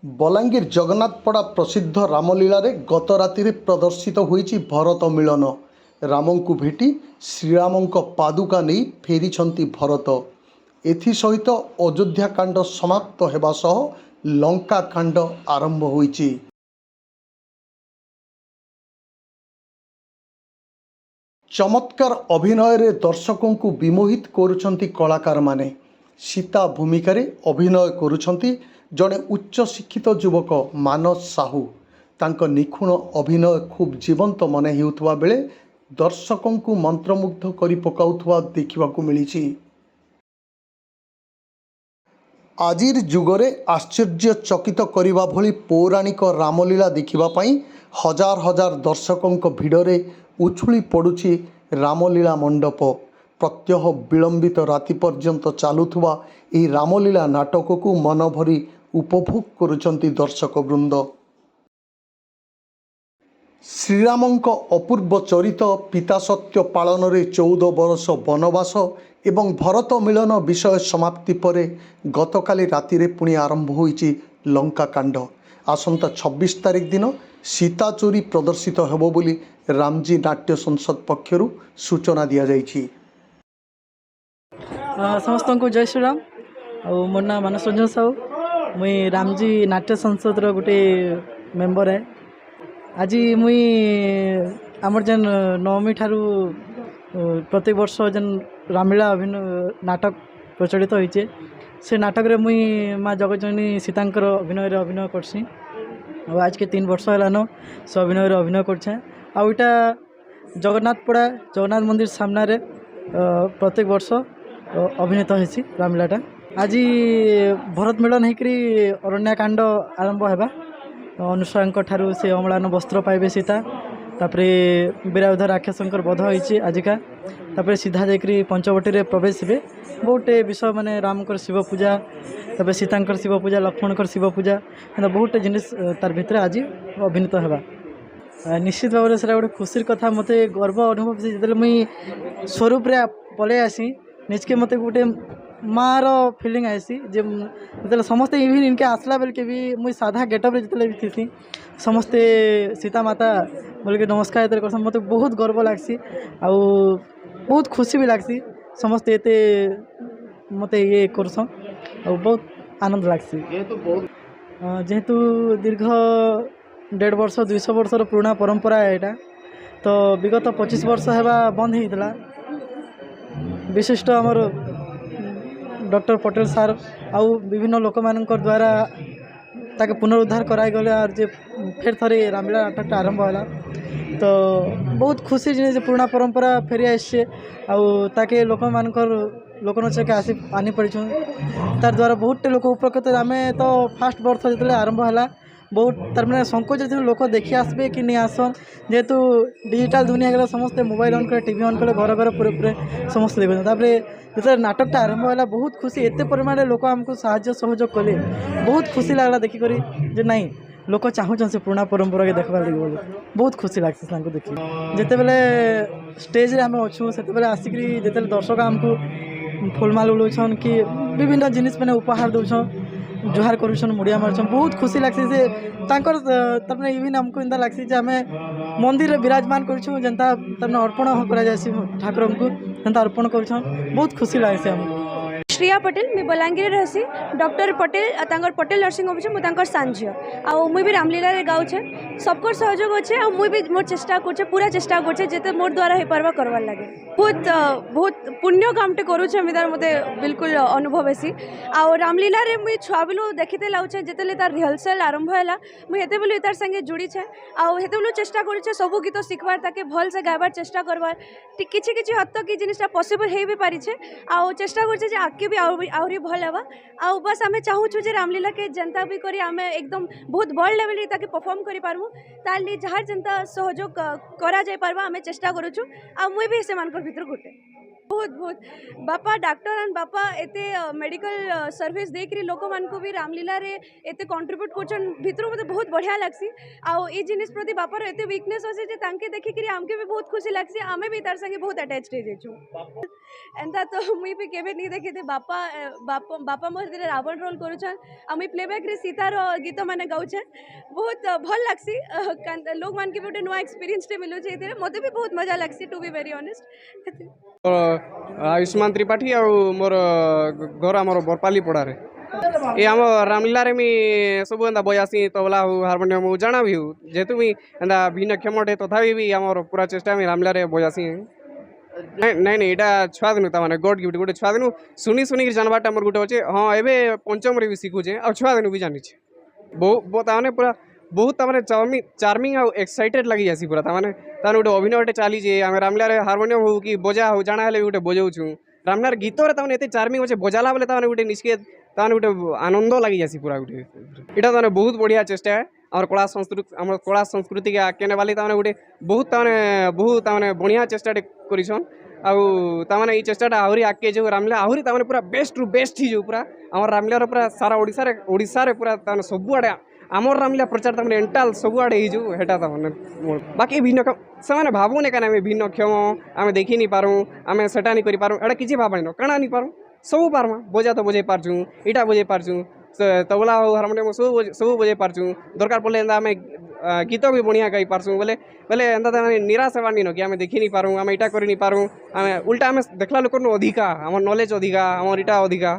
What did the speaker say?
बलांगीर जगन्नाथपड़ा प्रसिद्ध रामलीला रे गत राति प्रदर्शित होईची भरत मिलन। रामंकु भेटी श्रीरामंक पादुका नहीं फेरी भरत। एसहित अयोध्या कांड समाप्त होगा सह लंका कांड आरंभ होईची। चमत्कार अभिनय रे दर्शकों को विमोहित करुछंती कलाकार माने। सीता भूमिका रे अभिनय करुछंती जड़े उच्च शिक्षित युवक मानस साहू। तांको निखुण अभिनय खूब जीवंत मने हेउथुवा बेले दर्शकों को मंत्रमुग्ध करी पकाउथुवा देखिबाकू मिलिछि। आजिर जुगरे आश्चर्यचकित करिबा भली पौराणिक रामलीला देखिबा पई हजार हजार दर्शकों भिड़रे उछुली पड़ुछि रामलीला मंडप। प्रत्यह विलंबित राति पर्यंत चालुथुवा एही रामलीला नाटक को मन भरी उपभोग करुचंती दर्शक वृंद। श्रीरामंक अपूर्व चरित पिता सत्य पालन रे 14 बरस वनवास एवं भरत मिलन विषय समाप्ति परे गतकाली राति पुणी आरंभ होईची लंका कांड। आसंता 26 तारिख दिन सीता चोरी प्रदर्शित हेबो बोली रामजी नाट्य संसद पक्षरु सूचना दिया जाइछि। समस्त को जय श्रीराम। मोर ना मानस रंजन साहू। मुई रामजी नाट्य संसद रो गोटे मेंबर है। आज मुई आमर जेन नवमी ठारू प्रत्येक वर्ष जेन रामलीला अभिनय नाटक प्रचलित होइचे से नाटक रे मुई माँ जगज्जननी सीतांकर अभिनय करसी। आज के 3 वर्ष है से अभिनय करछे। आउटा जगन्नाथपड़ा जगन्नाथ मंदिर सामना रे प्रत्येक वर्ष अभिनीत होइसी रामलीलाटा। आज भरत मिलन होकरी अरण्यकांड आरंभ होगा। अनुसूया ठारू से अम्लान वस्त्र पाइबे सीता। तापरे विरायुध राक्षसंकर वध होइछि आजिका। तापरे सीधा जाकरी पंचवटी रे प्रवेश हे। बहुटे विषय माने रामकर शिव पूजा, तापरे सीतांकर शिव पूजा, लक्ष्मणकर शिव पूजा, बहुटे जिनिस तार भितर आज अभिनीत होगा। निश्चित भाव से गोटे खुशी कथा मते गर्व अनुभव से जिते मुई स्वरूप रे पलै आसी निजके मते गोटे माँ रो फीलिंग आसी जे जिते समस्ते इवन इनके आसला बेल के भी मुई साधा गेटअप रे जिते भी थी समस्ते सीता माता बोल के नमस्कार ये कर मत बहुत गर्व लगसी। आउ बहुत खुशी भी लगसी समस्ते एते मते ये करसन और बहुत आनंद लगसी। जेहेतु दीर्घ 1.5 वर्ष 200 वर्षर पुराना परंपरा है यहाँ। तो विगत 25 वर्ष है बंद होता। विशिष्ट आमर डॉक्टर पटेल सार आउ विभिन्न लोक मान द्वारा ताके पुनरुद्धार कराई गले और जे फिर थरे रामलीला नाटक आरंभ होला। तो बहुत खुशी जिनिस पुराना परंपरा फेरी आसे आउ ताके लोक मान लोकनच के आसी आनी पड़ी तार द्वारा बहुत लोक उपकृत। आम तो फास्ट बर्थ जो आरंभ है बहुत तार मैंने संकोच लोक देखी आसबे कि नहीं आसन जेहेतु डिजिटल दुनिया गला समस्ते मोबाइल ऑन करे टीवी ऑन करे घर घर पूरे पूरे समस्ते देखते। तापरे जो नाटकटा आरंभ है बहुत खुशी एत परिमाण लोक आमको साहाय्य सहयोग कले बहुत खुशी लगला देखिक जे नाई लोक चाहून से पुराना परंपरा के देखबार लगे बोले बहुत खुशी लगसी देखी। जिते बेले स्टेज रे आम अच्छू से आसिक जिते दर्शक आमको फुलमाल उड़ौन कि विभिन्न जिनिस मैंने उपहार दौन जुहार करुछन मुड़िया मारुछन बहुत खुशी लगसी से तांकर तमने इवन हमको इंदा लगसी जे हमें मंदिर रे विराजमान करूछु जनता तमने अर्पण करा जायसी ठाकुर को जनता अर्पण करूछन बहुत खुशी लगसी हमको। श्रिया पटेल मैं बलांगीर रहसी। डॉक्टर पटेल तांकर पटेल नर्सिंग होम मु तांकर सांझ आउ मुई भी रामलीला रे गाउछे सबकर सहयोग अच्छे आ मुई भी मोर चेष्टा करछे पूरा चेष्टा करछे जेते मोर द्वारा हे परवा करवार लागे। बहुत पुण्य कामटे करूछे मिदार मते बिल्कुल अनुभव हेसी। आउ रामलीला रे मुई छुआ बेलु देखिते लाउछे जेतेले तार रिहर्सल आरंभ हैला मुई हेते बेलु तार संगे जुड़ी छे आउ हेते बेलु चेष्टा करूछे सब गीत सिखबार ताके भल से गाइबार चेष्टा करबार किछि किछि हद तक जिनिसटा पॉसिबल हे भी पारि छे आउ चेष्टा करछे जे आके भी आहरी भल हेबा। आउ बस आमे चाहूछु जे रामलीला के जनता भी करी आमे एकदम बहुत बड़ लेवल ताके परफॉर्म करि पारमु ताली जहाँ जनता सहयोग करा जाय पारबा आमे चेष्टा करूछु आ मुई भी से मानकर भीतर गुटे बहुत बापा डॉक्टर एंड बापा एते मेडिकल सर्विस देकरी लोक मान को भी रामलीला रे एते कंट्रीब्यूट करछन भितर मते बहुत बढ़िया लागसी। आउ ई जिनिस प्रति बापार एते वीकनेस अछि जे तांके देखि करी हमके भी बहुत खुशी लागसी आमे भी तार संगे बहुत अटैच्ड हे जेछु एंता तो मुई भी केबे नहीं देखि थे बापा बापा बापा मोर दिन रावण रोल करुछन आ मुई प्लेबैक रे सीतार गीत माने गाउछे बहुत भल लागसी लोग मान के गोटे नुआ एक्सपीरियंस टे मिलु छै एथिरे मते भी बहुत मजा लागसी to be very honest Ayushmann Tripathi और मोर घर आमर बरपाली पड़ारे ये आम रामलीला रे मुई सब एंता बजासी तबला हो हारमोनियम हो जाना भी हो जेहेतु मुई एंता भिन्न क्षमटे तथापि भी आमर पूरा चेष्टा मुई रामलीला रे बजासी नहीं नहीं यहाँ छुआ दिन ताने गड गिफ्ट गोटे छुआ दिन शुनी शुनिक जानवाटा मोर गोटे अच्छे हाँ एवं पंचम रे भी शिखुचे आ छुआ दिन भी जानी बहुत ताने पूरा बहुत ताने चार्मिंग आउ एक्साइटेड लगी जासी पूरा ताने ताने गोटे अभिनयटे चली जे आम रामलीला रे हारमोनियम हो कि बजा हो जाना हेले गोटे बजाऊँ रामलीला गीत रे ताने एते चार्मिंग अच्छे बजाला बेले ताने गोटे निश्चित ताने गोटे आनंद लगी जासी पूरा गोटे इटा ताने बहुत बढ़िया चेष्टा है आम कला संस्कृति के आगे नेबाली ताने गोटे बहुत ताने बढ़िया चेष्टाटे करिछन आउ ताने ये चेष्टाटा आहरी आगे जो रामलीला आहरी ताने पूरा बेस्ट रु बेस्ट ही जो पूरा आम रामलीला पूरा सारा ओडिशा रे पूरा ताने सबुआड़े आमर रामलीला प्रचार ताने एंटाल सबुआड़े ही जो हेटा ताने बाकी भिन्न से भावुने क्या भिन्न क्षम आम देखी नहीं पारूँ आम सेटा नहीं करूँ एटा किसी भावन काଣା नहीं पारूँ सब पार्मा बजा तो बजे पार्चुँ इटा बजे पार्चुँ तबला हो हारमोनियम सब बजे पार्चुँ दरकार पड़े आम गीत भी बढ़िया गाई पार्चुँ बोले बोले एंता निराश हबार नहीं कि आम देखी नहीं पारूँ आम इटा कर नहीं पारूँ आम उल्टा आम देखला लोक अधिका आम नॉलेज अधिका आम इटा अधिका